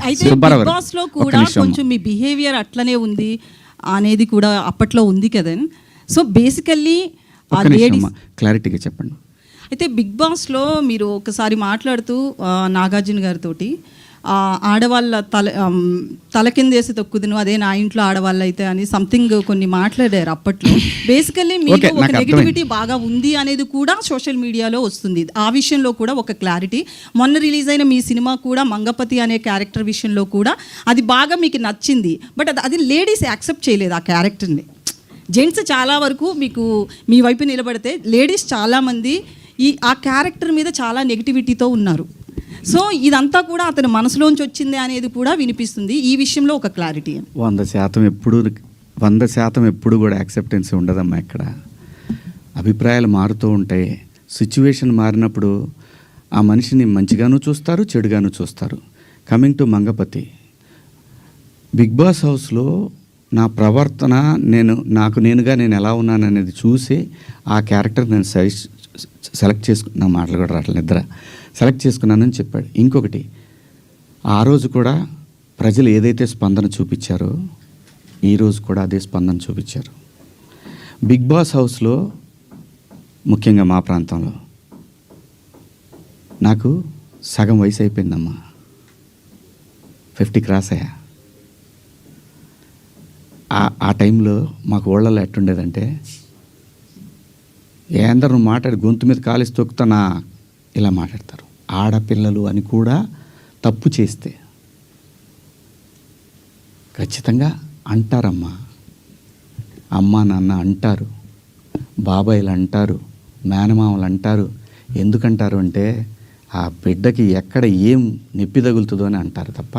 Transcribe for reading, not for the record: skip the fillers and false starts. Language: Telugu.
అయితే బిగ్ బాస్ లో కూడా కొంచెం మీ బిహేవియర్ అట్లనే ఉంది అనేది కూడా అప్పట్లో ఉంది కదా. సో బేసికల్లీ క్లారిటీగా చెప్పండి. అయితే బిగ్ బాస్లో మీరు ఒకసారి మాట్లాడుతూ నాగార్జున గారితో ఆడవాళ్ళ తల కిందేసి తొక్కుదును అదే నా ఇంట్లో ఆడవాళ్ళు అయితే అని సంథింగ్ కొన్ని మాట్లాడారు అప్పట్లో. బేసికల్లీ మీకు ఒక నెగిటివిటీ బాగా ఉంది అనేది కూడా సోషల్ మీడియాలో వస్తుంది. ఆ విషయంలో కూడా ఒక క్లారిటీ. మొన్న రిలీజ్ అయిన మీ సినిమా కూడా మంగపతి అనే క్యారెక్టర్ విషయంలో కూడా అది బాగా మీకు నచ్చింది, బట్ అది లేడీస్ యాక్సెప్ట్ చేయలేదు ఆ క్యారెక్టర్ని. జెంట్స్ చాలా వరకు మీకు మీ వైపు నిలబడితే లేడీస్ చాలామంది ఆ క్యారెక్టర్ మీద చాలా నెగిటివిటీతో ఉన్నారు. సో ఇదంతా కూడా అతని మనసులోంచి వచ్చింది అనేది కూడా వినిపిస్తుంది. ఈ విషయంలో ఒక క్లారిటీ. 100% ఎప్పుడు కూడా యాక్సెప్టెన్స్ ఉండదమ్మా. ఇక్కడ అభిప్రాయాలు మారుతూ ఉంటాయి. సిచ్యువేషన్ మారినప్పుడు ఆ మనిషిని మంచిగాను చూస్తారు, చెడుగాను చూస్తారు. Coming to Mangapathi, Bigg Boss హౌస్లో నా ప్రవర్తన నేనుగా నేను ఎలా ఉన్నాను అనేది చూసి ఆ క్యారెక్టర్ నేను సెలెక్ట్ చేసుకున్న మాటలు కూడా రావట్లేదు, నిద్ర సెలెక్ట్ చేసుకున్నానని చెప్పాడు. ఇంకొకటి, ఆ రోజు కూడా ప్రజలు ఏదైతే స్పందన చూపించారో ఈరోజు కూడా అదే స్పందన చూపించారు. బిగ్ బాస్ హౌస్లో ముఖ్యంగా మా ప్రాంతంలో నాకు సగం వయసు అయిపోయిందమ్మా, 50 క్రాస్ అయ్యా. ఆ టైంలో మాకు ఊళ్ళల్లో ఎట్టుండేదంటే, ఏందరూ మాట్లాడి గొంతు మీద కాలేసి తొక్కుతానా ఇలా మాట్లాడతారు. ఆడపిల్లలు అని కూడా తప్పు చేస్తే ఖచ్చితంగా అంటారమ్మా. అమ్మ నాన్న అంటారు, బాబాయిలు అంటారు, మేనమామలు అంటారు. ఎందుకంటారు అంటే ఆ బిడ్డకి ఎక్కడ ఏం నొప్పి తగులుతుందో అని అంటారు తప్ప